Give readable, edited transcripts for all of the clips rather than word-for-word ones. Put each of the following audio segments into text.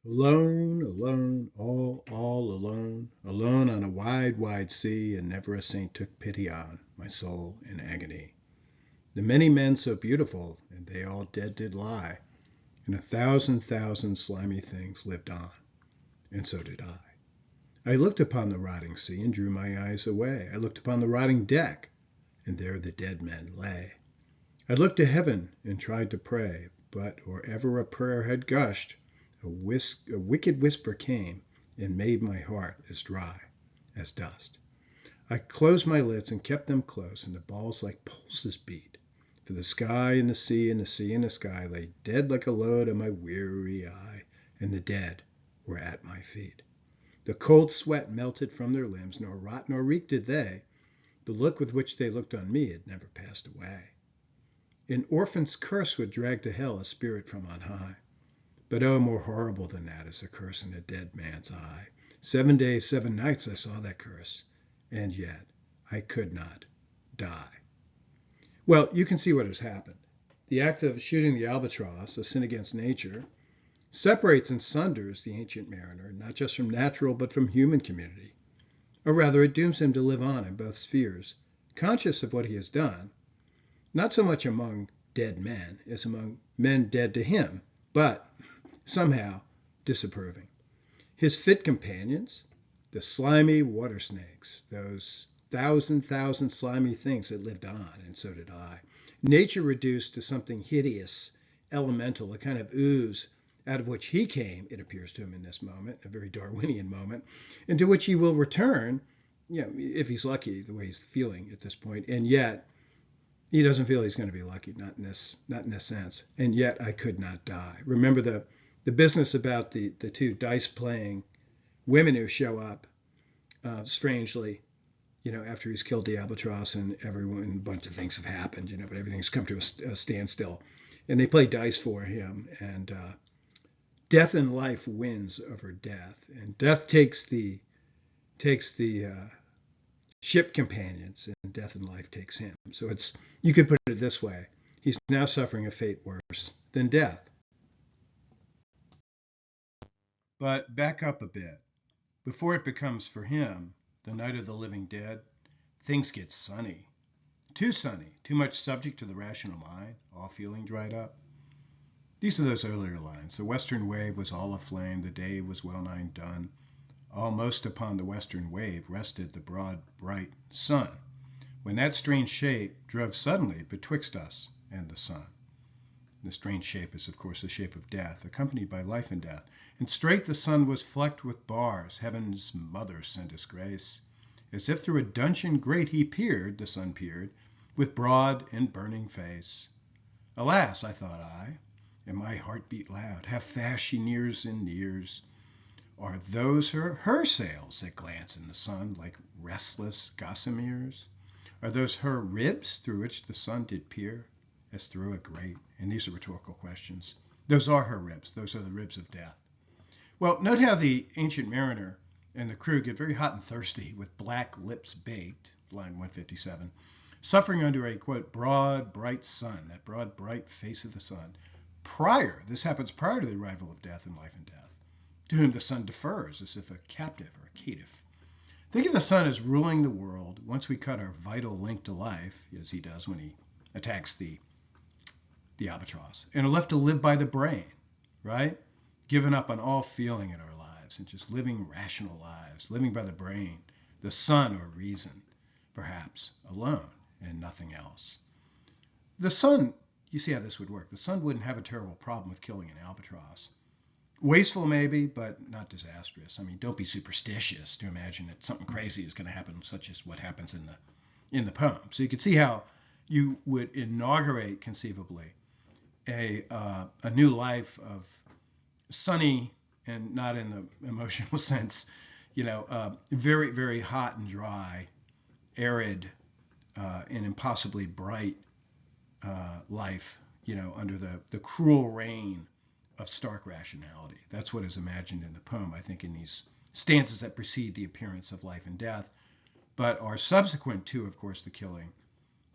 Alone, alone, all alone, alone on a wide, wide sea, and never a saint took pity on my soul in agony. The many men so beautiful, and they all dead did lie, and 1,000,000 slimy things lived on, and so did I. I looked upon the rotting sea and drew my eyes away. I looked upon the rotting deck, and there the dead men lay. I looked to heaven and tried to pray, but or ever a prayer had gushed, a wicked whisper came and made my heart as dry as dust. I closed my lids and kept them close, and the balls like pulses beat. For the sky and the sea and the sea and the sky lay dead like a load on my weary eye, and the dead were at my feet. The cold sweat melted from their limbs, nor rot nor reek did they. The look with which they looked on me had never passed away. An orphan's curse would drag to hell a spirit from on high. But oh, more horrible than that is the curse in a dead man's eye. 7 days, 7 nights I saw that curse, and yet I could not die. Well, you can see what has happened. The act of shooting the albatross, a sin against nature, separates and sunders the ancient mariner, not just from natural but from human community. Or rather, it dooms him to live on in both spheres, conscious of what he has done, not so much among dead men as among men dead to him, but somehow disapproving. His fit companions, the slimy water snakes, those thousand slimy things that lived on, and so did I. Nature reduced to something hideous, elemental, a kind of ooze out of which he came, it appears to him in this moment, a very Darwinian moment, and to which he will return, if he's lucky, the way he's feeling at this point, and yet he doesn't feel he's going to be lucky, not in this sense. And yet I could not die. Remember the business about the two dice playing women who show up strangely, after he's killed the albatross and everyone, a bunch of things have happened, but everything's come to a standstill. And they play dice for him, and death and life wins over death, and death takes the ship companions, and death and life takes him. So you could put it this way: he's now suffering a fate worse than death. But back up a bit. Before it becomes for him the night of the living dead, things get sunny. Too sunny, too much subject to the rational mind, all feeling dried up. These are those earlier lines. The western wave was all aflame, the day was well nigh done. Almost upon the western wave rested the broad, bright sun, when that strange shape drove suddenly betwixt us and the sun. The strange shape is, of course, the shape of death, accompanied by life and death. And straight the sun was flecked with bars, heaven's mother sent us grace. As if through a dungeon grate he peered, the sun peered, with broad and burning face. Alas, I thought I, and my heart beat loud, how fast she nears and nears. Are those her sails that glance in the sun like restless gossameres? Are those her ribs through which the sun did peer, as through a grate? And these are rhetorical questions. Those are her ribs. Those are the ribs of death. Well, note how the ancient mariner and the crew get very hot and thirsty with black lips baked, line 157, suffering under a, quote, broad, bright sun, that broad, bright face of the sun. This happens prior to the arrival of death and life and death, to whom the sun defers as if a captive or a caitiff. Think of the sun as ruling the world once we cut our vital link to life, as he does when he attacks the albatross, and are left to live by the brain, right? Given up on all feeling in our lives and just living rational lives, living by the brain, the sun or reason, perhaps alone and nothing else. The sun, you see how this would work. The sun wouldn't have a terrible problem with killing an albatross. Wasteful maybe, but not disastrous. I mean, don't be superstitious to imagine that something crazy is going to happen, such as what happens in the poem. So you can see how you would inaugurate conceivably a new life of sunny, and not in the emotional sense, very, very hot and dry, arid, and impossibly bright life, under the cruel reign of stark rationality. That's what is imagined in the poem, I think, in these stanzas that precede the appearance of life and death, but are subsequent to, of course, the killing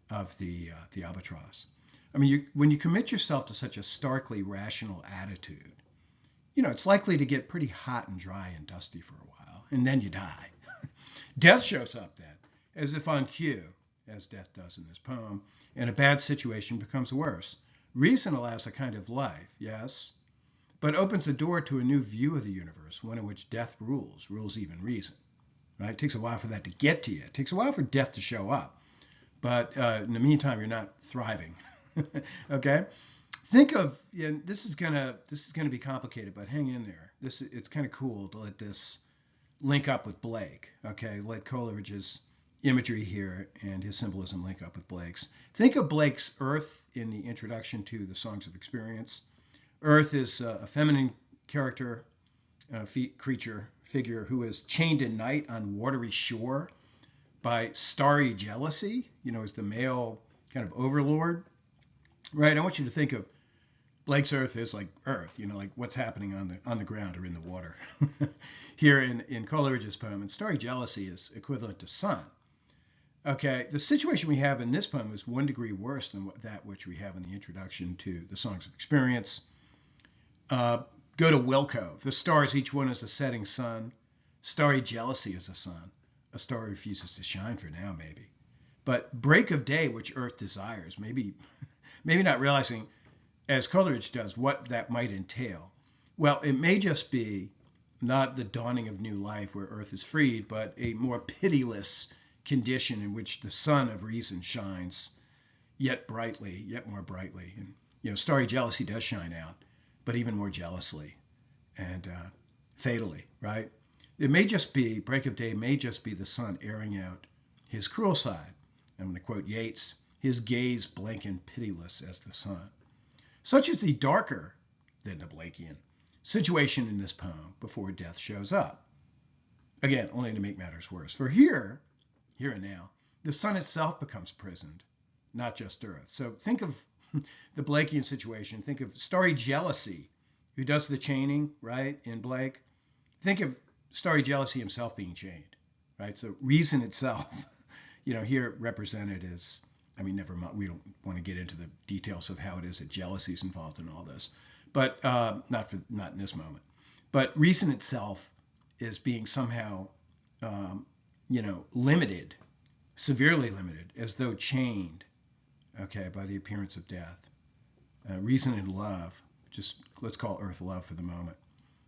of the albatross. I mean, when you commit yourself to such a starkly rational attitude, it's likely to get pretty hot and dry and dusty for a while, and then you die. Death shows up then, as if on cue, as death does in this poem, and a bad situation becomes worse. Reason allows a kind of life, yes, but opens a door to a new view of the universe, one in which death rules even reason. Right? It takes a while for that to get to you. It takes a while for death to show up. But in the meantime, you're not thriving. Okay? Think of, this is gonna be complicated, but hang in there. It's kind of cool to let this link up with Blake. Okay, let Coleridge's imagery here and his symbolism link up with Blake's. Think of Blake's Earth in the introduction to the Songs of Experience. Earth is a feminine character, figure who is chained in night on watery shore by starry jealousy, as the male kind of overlord. Right? I want you to think of Blake's Earth is like Earth, like what's happening on the ground or in the water. Here in Coleridge's poem, and starry jealousy is equivalent to sun. Okay, the situation we have in this poem is 1 degree worse than that which we have in the introduction to the Songs of Experience. Go to Wilco. The stars, each one is a setting sun. Starry jealousy is a sun. A star refuses to shine for now, maybe. But break of day, which Earth desires, maybe not realizing, as Coleridge does, what that might entail. Well, it may just be not the dawning of new life where Earth is freed, but a more pitiless condition in which the sun of reason shines yet more brightly. And, starry jealousy does shine out, but even more jealously and fatally, right? It may just be, break of day may just be the sun airing out his cruel side. I'm going to quote Yeats, his gaze blank and pitiless as the sun. Such is the darker than the Blakean situation in this poem before death shows up. Again, only to make matters worse. For here and now, the sun itself becomes prisoned, not just Earth. So think of the Blakean situation. Think of starry jealousy, who does the chaining, right, in Blake. Think of starry jealousy himself being chained, right? So reason itself, here represented as, never mind, we don't want to get into the details of how it is that jealousy is involved in all this, but not in this moment. But reason itself is being somehow, limited, severely limited, as though chained, okay, by the appearance of death. Reason and love, just let's call Earth love for the moment.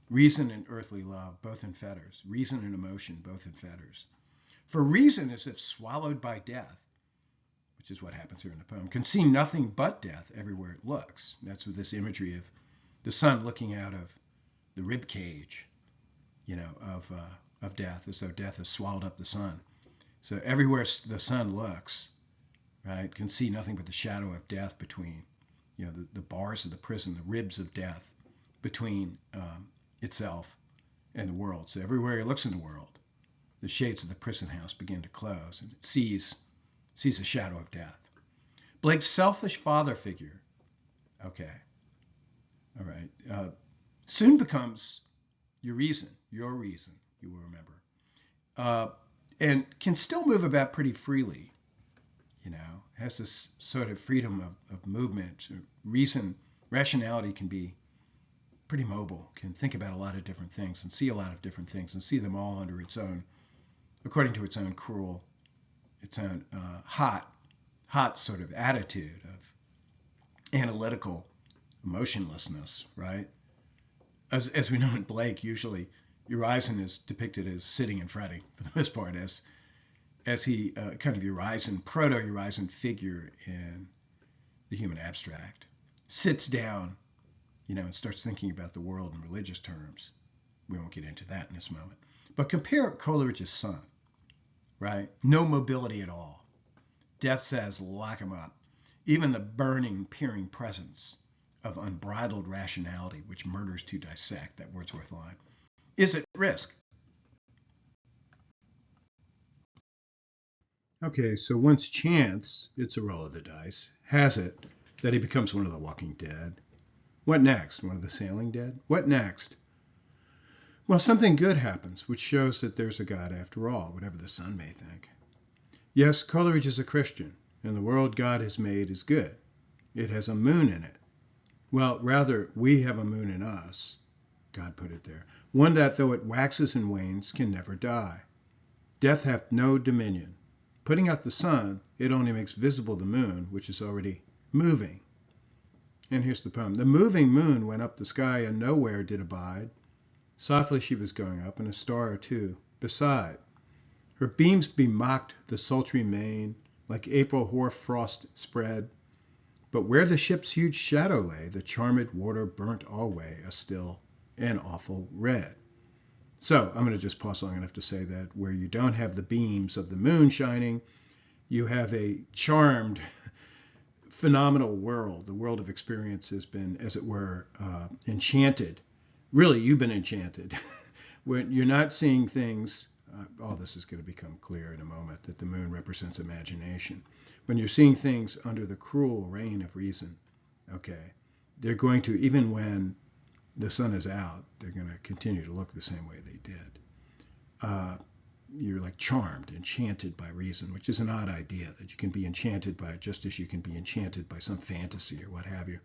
Reason and earthly love, both in fetters. Reason and emotion, both in fetters. For reason, as if swallowed by death, which is what happens here in the poem, can see nothing but death everywhere it looks. That's with this imagery of the sun looking out of the rib cage, of death, as though death has swallowed up the sun. So everywhere the sun looks, right, can see nothing but the shadow of death between, the bars of the prison, the ribs of death between itself and the world. So everywhere he looks in the world, the shades of the prison house begin to close, and it sees a shadow of death. Blake's selfish father figure, okay, all right, soon becomes your reason, you will remember, and can still move about pretty freely, has this sort of freedom of movement. Rationality can be pretty mobile, can think about a lot of different things and see a lot of different things and see them all under its own, according to its own cruel, its own hot sort of attitude of analytical emotionlessness, right? As we know in Blake, usually Urizen is depicted as sitting and fretting for the most part, as he kind of proto-Urizen figure in the human abstract, sits down, and starts thinking about the world in religious terms. We won't get into that in this moment. But compare Coleridge's son, right? No mobility at all. Death says, lock him up. Even the burning, peering presence of unbridled rationality, which murders to dissect, that Wordsworth line, is at risk. Okay, so once chance, it's a roll of the dice, has it that he becomes one of the walking dead. What next? One of the sailing dead? What next? Well, something good happens, which shows that there's a God after all, whatever the sun may think. Yes, Coleridge is a Christian, and the world God has made is good. It has a moon in it. Well, rather, we have a moon in us. God put it there. One that, though it waxes and wanes, can never die. Death hath no dominion. Putting out the sun, it only makes visible the moon, which is already moving. And here's the poem. The moving moon went up the sky and nowhere did abide. Softly she was going up, and a star or two beside. Her beams bemocked the sultry main, like April hoar frost spread. But where the ship's huge shadow lay, the charmed water burnt alway a still and awful red. So I'm going to just pause long enough to say that where you don't have the beams of the moon shining, you have a charmed, phenomenal world. The world of experience has been, as it were, enchanted. Really, you've been enchanted. When you're not seeing things, all this is going to become clear in a moment, that the moon represents imagination. When you're seeing things under the cruel reign of reason, okay, they're going to, even when the sun is out, they're going to continue to look the same way they did. You're like charmed, enchanted by reason, which is an odd idea, that you can be enchanted by it just as you can be enchanted by some fantasy or what have you.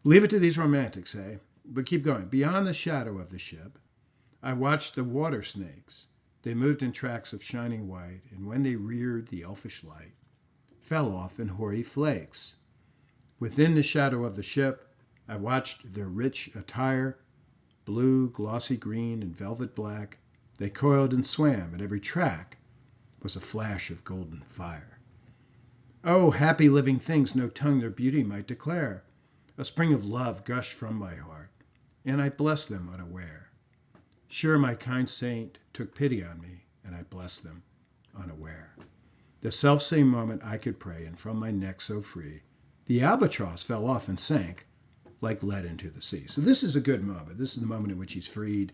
Leave it to these romantics, eh? But keep going. Beyond the shadow of the ship, I watched the water snakes. They moved in tracks of shining white, and when they reared, the elfish light fell off in hoary flakes. Within the shadow of the ship, I watched their rich attire, blue, glossy green, and velvet black. They coiled and swam, and every track was a flash of golden fire. Oh, happy living things, no tongue their beauty might declare. A spring of love gushed from my heart, and I blessed them unaware. Sure, my kind saint took pity on me, and I blessed them unaware. The selfsame moment I could pray, and from my neck so free, the albatross fell off and sank like lead into the sea. So this is a good moment. This is the moment in which he's freed.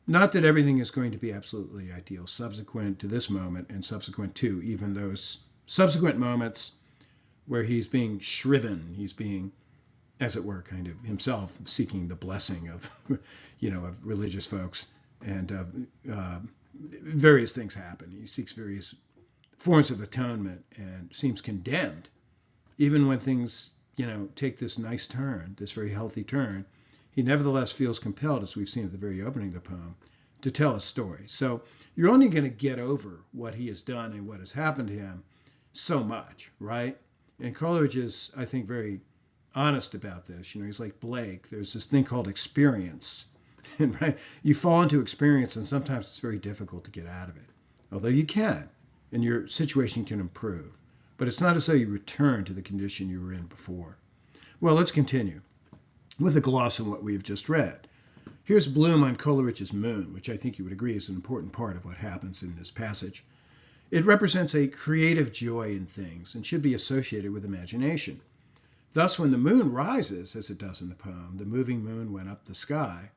Not that everything is going to be absolutely ideal subsequent to this moment and subsequent to even those subsequent moments where he's being shriven, he's being, as it were, kind of himself seeking the blessing of, of religious folks, and various things happen. He seeks various forms of atonement and seems condemned, even when things, take this nice turn, this very healthy turn. He nevertheless feels compelled, as we've seen at the very opening of the poem, to tell a story. So you're only going to get over what he has done and what has happened to him so much, right? And Coleridge is, I think, very honest about this. He's like Blake. There's this thing called experience. And right, you fall into experience, and sometimes it's very difficult to get out of it. Although you can, and your situation can improve. But it's not as though you return to the condition you were in before. Well, let's continue with a gloss on what we've just read. Here's Bloom on Coleridge's moon, which I think you would agree is an important part of what happens in this passage. It represents a creative joy in things and should be associated with imagination. Thus, when the moon rises, as it does in the poem, the moving moon went up the sky.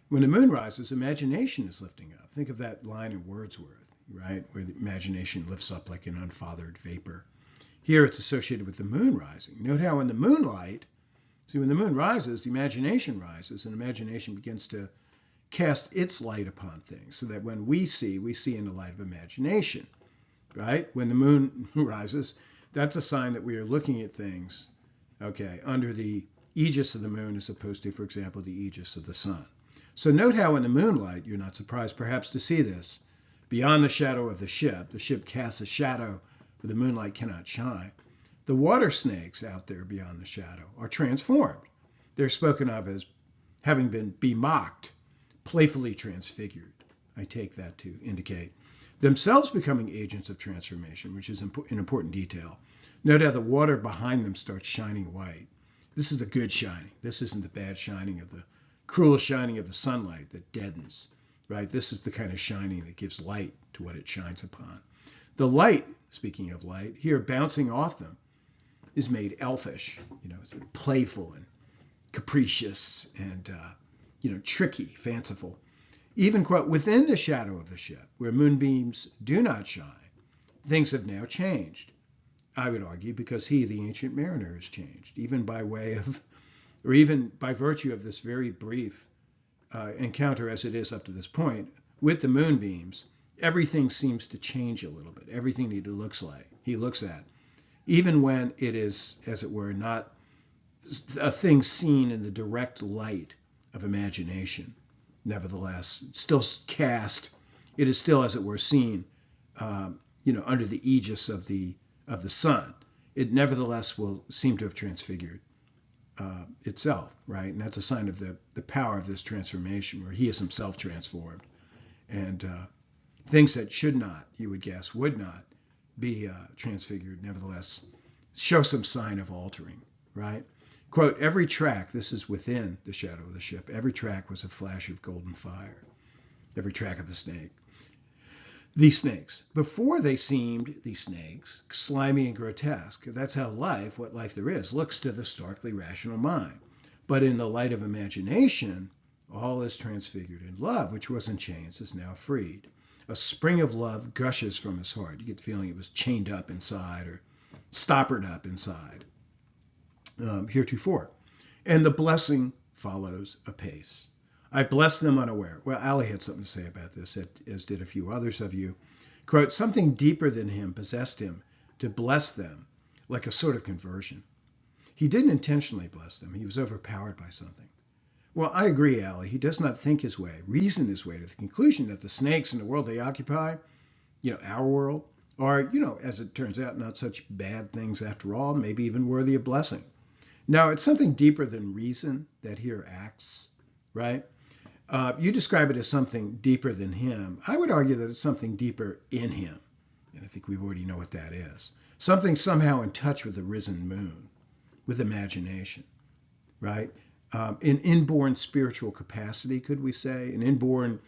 When the moon rises, imagination is lifting up. Think of that line in Wordsworth, right, where the imagination lifts up like an unfathered vapor. Here it's associated with the moon rising. Note how in the moonlight, when the moon rises, the imagination rises, and imagination begins to cast its light upon things, so that when we see in the light of imagination, right? When the moon rises, that's a sign that we are looking at things, okay, under the aegis of the moon as opposed to, for example, the aegis of the sun. So note how in the moonlight, you're not surprised perhaps to see this. Beyond the shadow of the ship casts a shadow where the moonlight cannot shine. The water snakes out there beyond the shadow are transformed. They're spoken of as having been bemocked, playfully transfigured. I take that to indicate themselves becoming agents of transformation, which is an important detail. Note how the water behind them starts shining white. This is the good shining. This isn't the bad shining of the cruel shining of the sunlight that deadens, right? This is the kind of shining that gives light to what it shines upon. The light, speaking of light, here bouncing off them, is made elfish, sort of playful and capricious and, tricky, fanciful. Even, quote, within the shadow of the ship, where moonbeams do not shine, things have now changed. I would argue because he, the ancient mariner, has changed, even by way of, or even by virtue of this very brief encounter as it is up to this point with the moonbeams. Everything seems to change a little bit. Everything he looks at, even when it is, as it were, not a thing seen in the direct light of imagination, nevertheless, still cast. It is still, as it were, seen, under the aegis of the sun. It nevertheless will seem to have transfigured itself, right? And that's a sign of the power of this transformation, where he is himself transformed, and things that should not, you would guess, would not be transfigured, nevertheless, show some sign of altering, right? Quote, every track, this is within the shadow of the ship, every track was a flash of golden fire, every track of the snake. These snakes, before they seemed, these snakes, slimy and grotesque. That's how life, what life there is, looks to the starkly rational mind. But in the light of imagination, all is transfigured, and love, which was in chains, is now freed. A spring of love gushes from his heart. You get the feeling it was chained up inside or stoppered up inside. Heretofore. And the blessing follows apace. I blessed them unaware. Well, Ali had something to say about this, as did a few others of you. Quote, something deeper than him possessed him to bless them like a sort of conversion. He didn't intentionally bless them. He was overpowered by something. Well, I agree, Ali. He does not think his way, reason his way to the conclusion that the snakes in the world they occupy, our world, are, as it turns out, not such bad things after all, maybe even worthy of blessing. Now, it's something deeper than reason that here acts, right? You describe it as something deeper than him. I would argue that it's something deeper in him. And I think we already know what that is. Something somehow in touch with the risen moon, with imagination, right? An inborn spiritual capacity, could we say? An inborn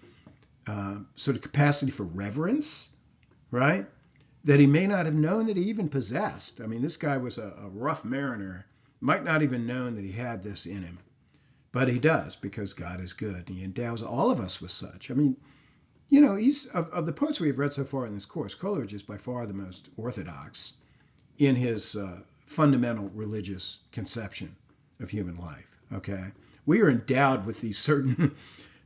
sort of capacity for reverence, right? That he may not have known that he even possessed. I mean, this guy was a rough mariner, might not even known that he had this in him. But he does, because God is good. He endows all of us with such. I mean, he's of the poets we have read so far in this course, Coleridge is by far the most orthodox in his fundamental religious conception of human life. Okay, we are endowed with these certain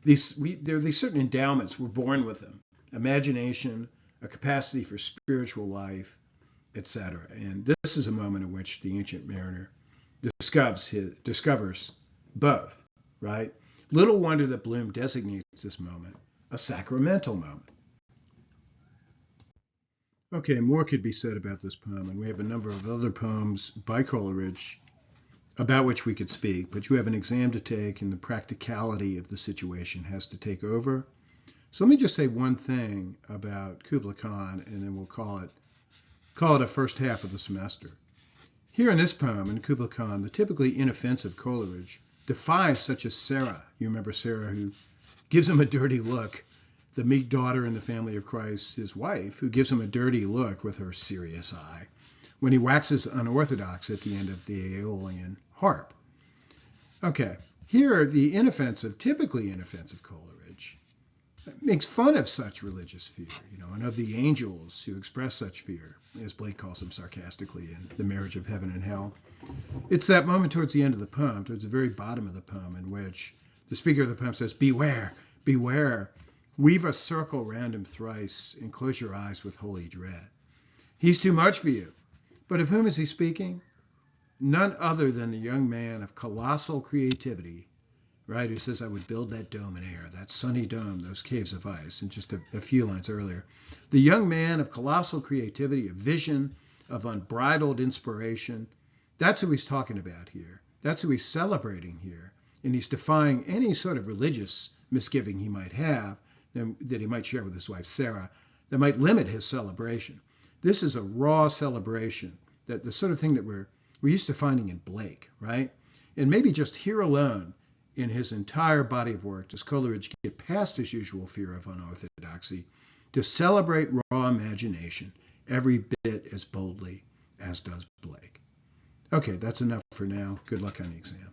there are these certain endowments. We're born with them: imagination, a capacity for spiritual life, etc. And this is a moment in which the ancient mariner discovers both, right? Little wonder that Bloom designates this moment a sacramental moment. Okay, more could be said about this poem, and we have a number of other poems by Coleridge about which we could speak, but you have an exam to take, and the practicality of the situation has to take over. So let me just say one thing about Kubla Khan, and then we'll call it a first half of the semester. Here in this poem, in Kubla Khan, the typically inoffensive Coleridge defies such as Sarah. You remember Sarah, who gives him a dirty look, the meek daughter in the family of Christ, his wife, who gives him a dirty look with her serious eye when he waxes unorthodox at the end of the Aeolian harp. Okay, here the typically inoffensive Coleridge makes fun of such religious fear, and of the angels who express such fear, as Blake calls them sarcastically in The Marriage of Heaven and Hell. It's that moment towards the end of the poem, towards the very bottom of the poem, in which the speaker of the poem says, beware, beware, weave a circle round him thrice, and close your eyes with holy dread. He's too much for you. But of whom is he speaking? None other than the young man of colossal creativity, right, who says, I would build that dome in air, that sunny dome, those caves of ice, and just a few lines earlier. The young man of colossal creativity, of vision, of unbridled inspiration, that's who he's talking about here. That's who he's celebrating here. And he's defying any sort of religious misgiving he might have, that he might share with his wife Sarah, that might limit his celebration. This is a raw celebration, that the sort of thing that we're used to finding in Blake, right? And maybe just here alone, in his entire body of work, does Coleridge get past his usual fear of unorthodoxy to celebrate raw imagination every bit as boldly as does Blake. Okay, that's enough for now. Good luck on the exam.